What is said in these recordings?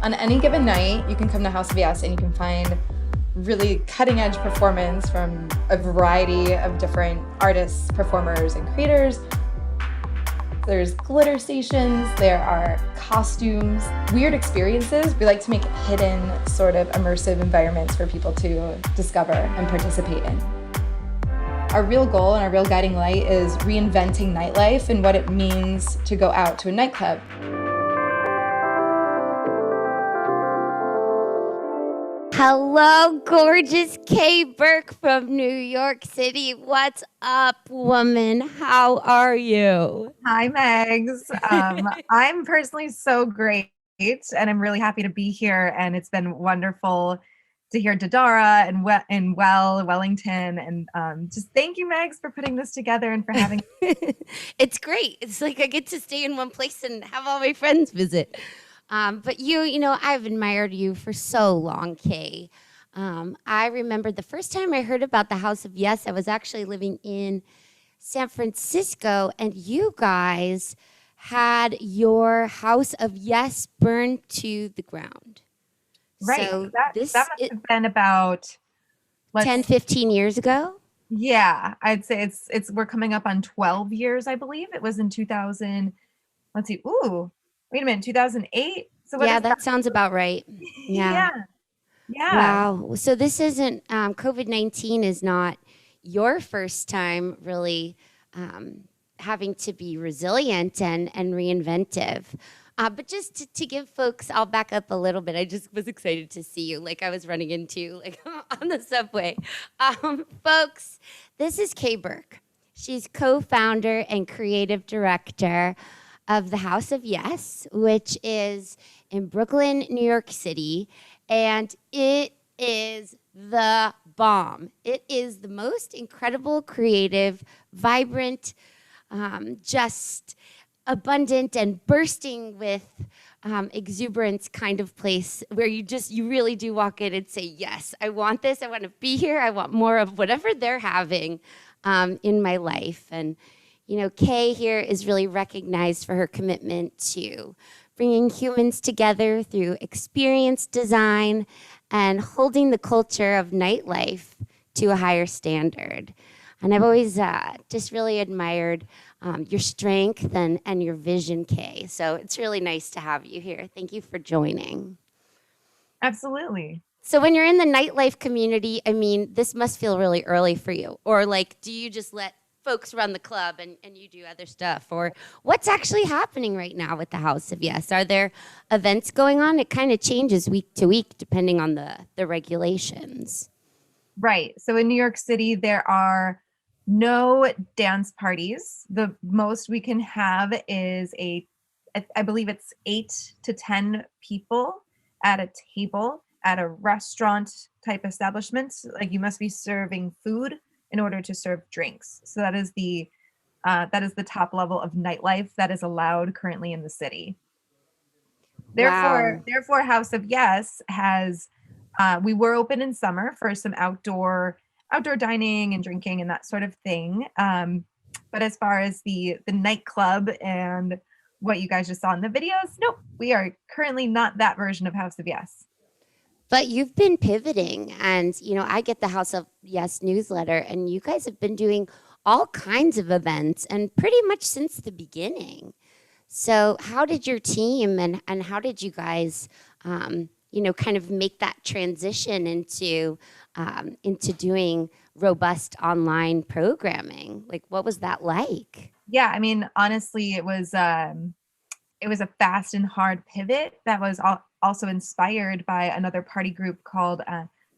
On any given night, you can come to House of Yes and you can find really cutting edge performance from a variety of different artists, performers, and creators. There's glitter stations, there are costumes, weird experiences. We like to make hidden, sort of immersive environments for people to discover and participate in. Our real goal and our real guiding light is reinventing nightlife and what it means to go out to a nightclub. Hello, gorgeous Kae Burke from New York City. What's up, woman? How are you? Hi, Megs. I'm personally so great, and I'm really happy to be here. And it's been wonderful to hear Dadara and Wellington. And just thank you, Megs, for putting this together and for having. It's great. It's like I get to stay in one place and have all my friends visit. But you know, I've admired you for so long, Kae. I remember the first time I heard about the House of Yes, I was actually living in San Francisco, and you guys had your House of Yes burned to the ground. Right. So that must have been about 10, 15 years ago? Yeah, I'd say we're coming up on 12 years, I believe. It was in 2000. Let's see. Ooh. Wait a minute, 2008? So yeah, that sounds about right. Yeah. Wow. So this isn't, COVID-19 is not your first time really having to be resilient and reinventive. But just to give folks, I'll back up a little bit. I just was excited to see you, like I was running into you, like on the subway. Folks, this is Kae Burke. She's co-founder and creative director of the House of Yes, which is in Brooklyn, New York City, and it is the bomb. It is the most incredible, creative, vibrant, just abundant and bursting with exuberance kind of place where you really do walk in and say, yes, I want this, I want to be here, I want more of whatever they're having in my life. And you know, Kae here is really recognized for her commitment to bringing humans together through experience design and holding the culture of nightlife to a higher standard. And I've always just really admired your strength and your vision, Kae. So it's really nice to have you here. Thank you for joining. Absolutely. So when you're in the nightlife community, I mean, this must feel really early for you. Or like, do you just let folks run the club and you do other stuff? Or what's actually happening right now with the House of Yes? Are there events going on? It kind of changes week to week depending on the regulations. Right. So in New York City, there are no dance parties. The most we can have is I believe it's 8 to 10 people at a table at a restaurant type establishment. Like you must be serving food in order to serve drinks. So that is the top level of nightlife that is allowed currently in the city. Wow. Therefore, House of Yes has, we were open in summer for some outdoor dining and drinking and that sort of thing. But as far as the nightclub and what you guys just saw in the videos, nope, we are currently not that version of House of Yes. But you've been pivoting, and you know, I get the House of Yes newsletter, and you guys have been doing all kinds of events and pretty much since the beginning. So how did your team and how did you guys you know, kind of make that transition into doing robust online programming? Like, what was that like? Yeah, I mean, honestly, it was a fast and hard pivot that was also inspired by another party group called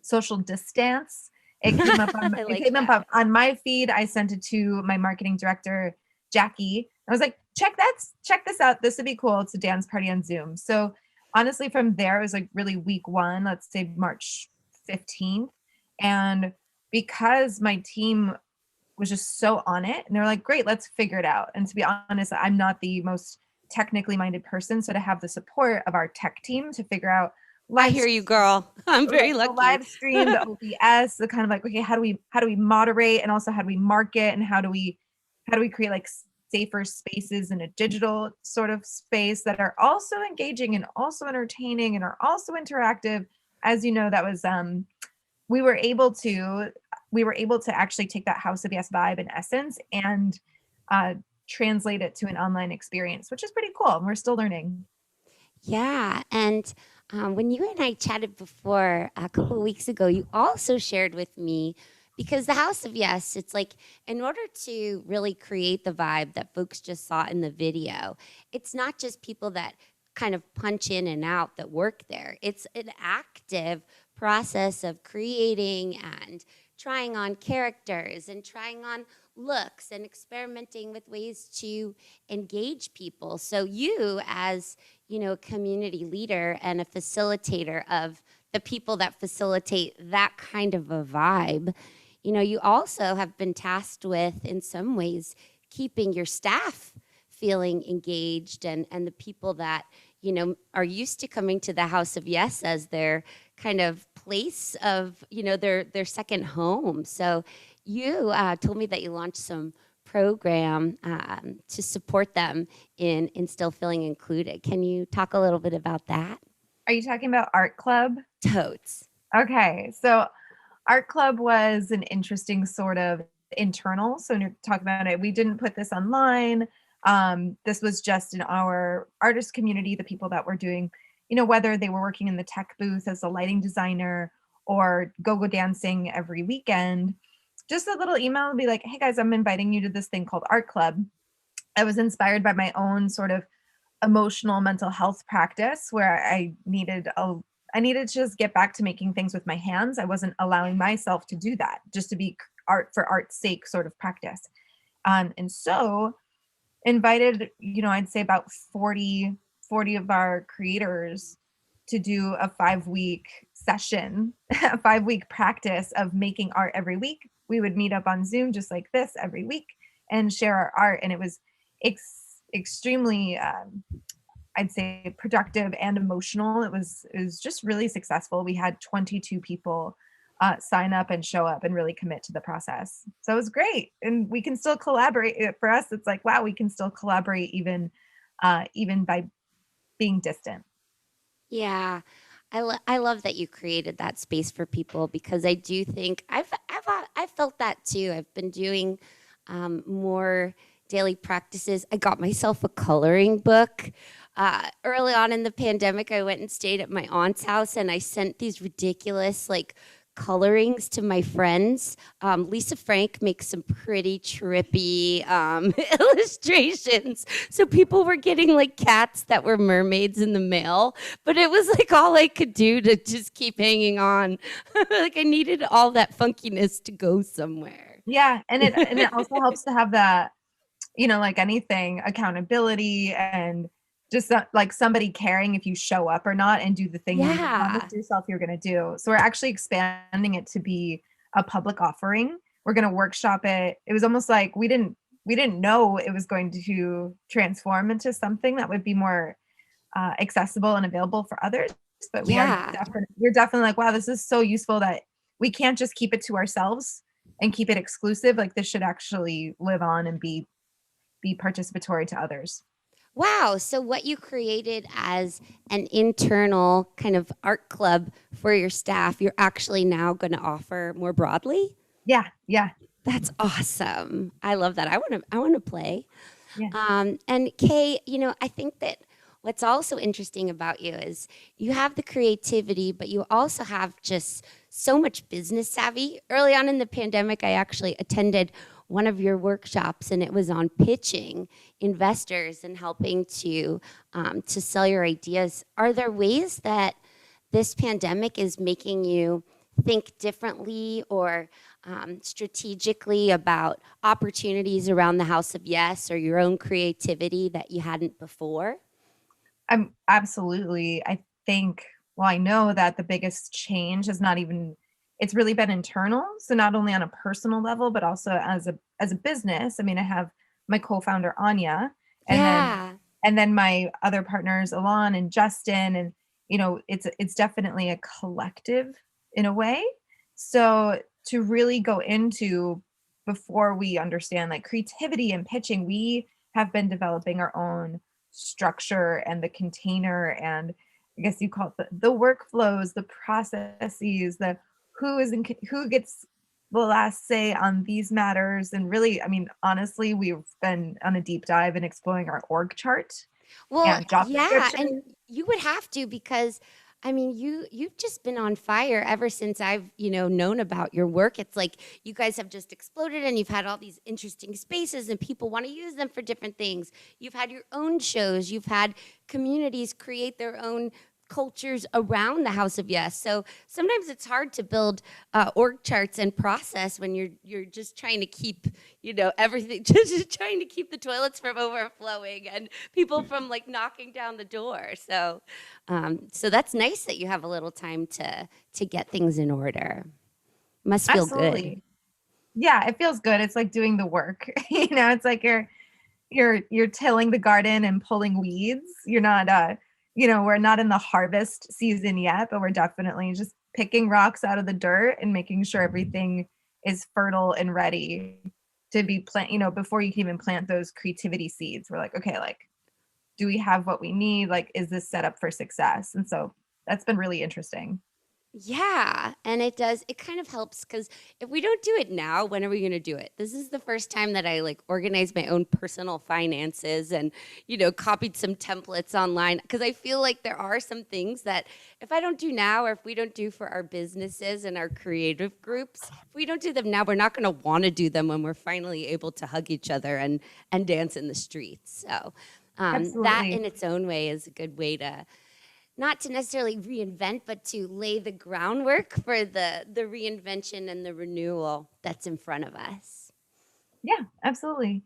Social Distance. It came up on my feed. I sent it to my marketing director, Jackie. I was like, check this out. This would be cool. It's a dance party on Zoom. So honestly, from there, it was like really week 1, let's say March 15th. And because my team was just so on it, and they were like, great, let's figure it out. And to be honest, I'm not the most technically minded person. So to have the support of our tech team to figure out I hear you, girl. I'm very lucky. The live stream, the OBS, the kind of like, okay, how do we moderate, and also how do we market, and how do we create like safer spaces in a digital sort of space that are also engaging and also entertaining and are also interactive. As you know, that was we were able to actually take that House of Yes vibe in essence and translate it to an online experience, which is pretty cool. And we're still learning. Yeah. And when you and I chatted before a couple of weeks ago, you also shared with me because the House of Yes, it's like in order to really create the vibe that folks just saw in the video, it's not just people that kind of punch in and out that work there. It's an active process of creating and trying on characters and trying on looks and experimenting with ways to engage people. So you as a community leader and a facilitator of the people that facilitate that kind of a vibe, you also have been tasked with, in some ways, keeping your staff feeling engaged and the people that, are used to coming to the House of Yes as their kind of place of, their second home. So you told me that you launched some program to support them in still feeling included. Can you talk a little bit about that? Are you talking about Art Club? Totes. Okay, so Art Club was an interesting sort of internal. So when you're talking about it, we didn't put this online. This was just in our artist community, the people that were doing, whether they were working in the tech booth as a lighting designer or go-go dancing every weekend. Just a little email would be like, hey guys, I'm inviting you to this thing called Art Club. I was inspired by my own sort of emotional mental health practice where I needed to just get back to making things with my hands. I wasn't allowing myself to do that, just to be art for art's sake sort of practice. And so invited, I'd say about 40 of our creators to do a 5-week session, a 5-week practice of making art every week. We would meet up on Zoom just like this every week and share our art. And it was extremely, I'd say, productive and emotional. It was just really successful. We had 22 people sign up and show up and really commit to the process. So it was great. And we can still collaborate. For us, it's like, wow, we can still collaborate even by being distant. Yeah. I love that you created that space for people because I do think I've felt that too. I've been doing more daily practices. I got myself a coloring book. Early on in the pandemic, I went and stayed at my aunt's house and I sent these ridiculous colorings to my friends. Lisa Frank makes some pretty trippy illustrations. So people were getting cats that were mermaids in the mail, but it was all I could do to just keep hanging on. I needed all that funkiness to go somewhere. Yeah. And it also helps to have that, like anything, accountability and just somebody caring if you show up or not and do the thing you promised yourself you're going to do. So we're actually expanding it to be a public offering. We're going to workshop it. It was almost like we didn't know it was going to transform into something that would be more accessible and available for others. But we're definitely like, wow, this is so useful that we can't just keep it to ourselves and keep it exclusive. This should actually live on and be participatory to others. Wow. So what you created as an internal kind of art club for your staff, you're actually now going to offer more broadly? Yeah. Yeah. That's awesome. I love that. I want to play. Yeah. And Kae, I think that what's also interesting about you is you have the creativity, but you also have just so much business savvy. Early on in the pandemic, I actually attended one of your workshops, and it was on pitching investors and helping to sell your ideas. Are there ways that this pandemic is making you think differently or strategically about opportunities around the House of Yes or your own creativity that you hadn't before? Absolutely. I think, well, I know that the biggest change has it's really been internal. So not only on a personal level, but also as a business. I mean, I have my co-founder Anya and then my other partners, Alon and Justin. And, it's definitely a collective in a way. So to really go into, before we understand creativity and pitching, we have been developing our own structure and the container, and I guess you call it the workflows, the processes, the who gets the last say on these matters. And really, I mean, honestly, we've been on a deep dive in exploring our org chart Well, and job yeah, and description. you would have to, because I mean, you've just been on fire ever since I've, known about your work. It's like you guys have just exploded, and you've had all these interesting spaces and people want to use them for different things. You've had your own shows, you've had communities create their own cultures around the House of Yes. So sometimes it's hard to build org charts and process when you're just trying to keep, everything, just trying to keep the toilets from overflowing and people from like knocking down the door. So so that's nice that you have a little time to get things in order. Must feel Absolutely. good. Yeah, it feels good. It's like doing the work. It's like you're tilling the garden and pulling weeds. You're not we're not in the harvest season yet, but we're definitely just picking rocks out of the dirt and making sure everything is fertile and ready to be before you can even plant those creativity seeds. We're like, okay, like, do we have what we need? Like, is this set up for success? And so that's been really interesting. Yeah, and it kind of helps, because if we don't do it now, when are we going to do it? This is the first time that I like organized my own personal finances and, copied some templates online, because I feel like there are some things that if I don't do now, or if we don't do for our businesses and our creative groups, if we don't do them now, we're not going to want to do them when we're finally able to hug each other and dance in the streets. So that in its own way is a good way to, not to necessarily reinvent, but to lay the groundwork for the reinvention and the renewal that's in front of us. Yeah, absolutely.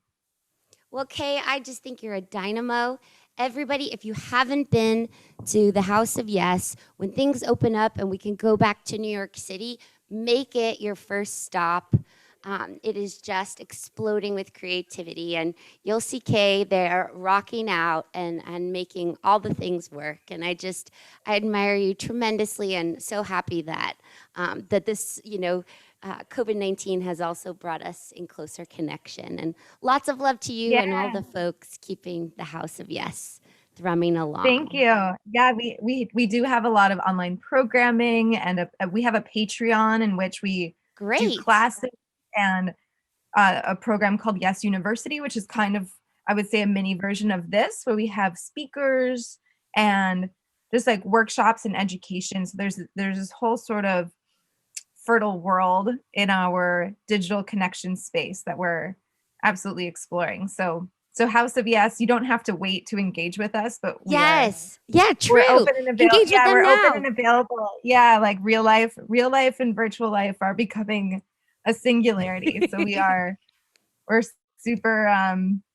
Well, Kae, I just think you're a dynamo. Everybody, if you haven't been to the House of Yes, when things open up and we can go back to New York City, make it your first stop. It is just exploding with creativity, and you'll see Kae there rocking out and making all the things work. And I admire you tremendously, and so happy that that this, COVID-19 has also brought us in closer connection. And lots of love to you and all the folks keeping the House of Yes thrumming along. Thank you. Yeah, we do have a lot of online programming, and we have a Patreon in which we do classes, and a program called Yes University, which is kind of, I would say, a mini version of this, where we have speakers and just like workshops and education. So there's this whole sort of fertile world in our digital connection space that we're absolutely exploring. So House of Yes, you don't have to wait to engage with us, but true. We're open and available. Engage with them we're now. Open and available. Yeah, like real life and virtual life are becoming a singularity. So we're super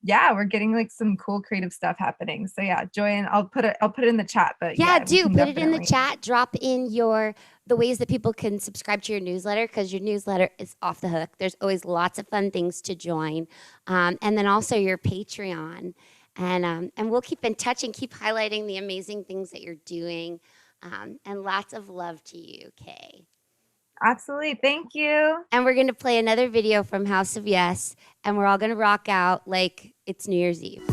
we're getting like some cool creative stuff happening. So yeah, join. I'll put it in the chat, but do put it in the chat. Drop in the ways that people can subscribe to your newsletter, because your newsletter is off the hook. There's always lots of fun things to join. And then also your Patreon. And we'll keep in touch and keep highlighting the amazing things that you're doing. And lots of love to you, Kae. Absolutely. Thank you. And we're going to play another video from House of Yes, and we're all going to rock out like it's New Year's Eve.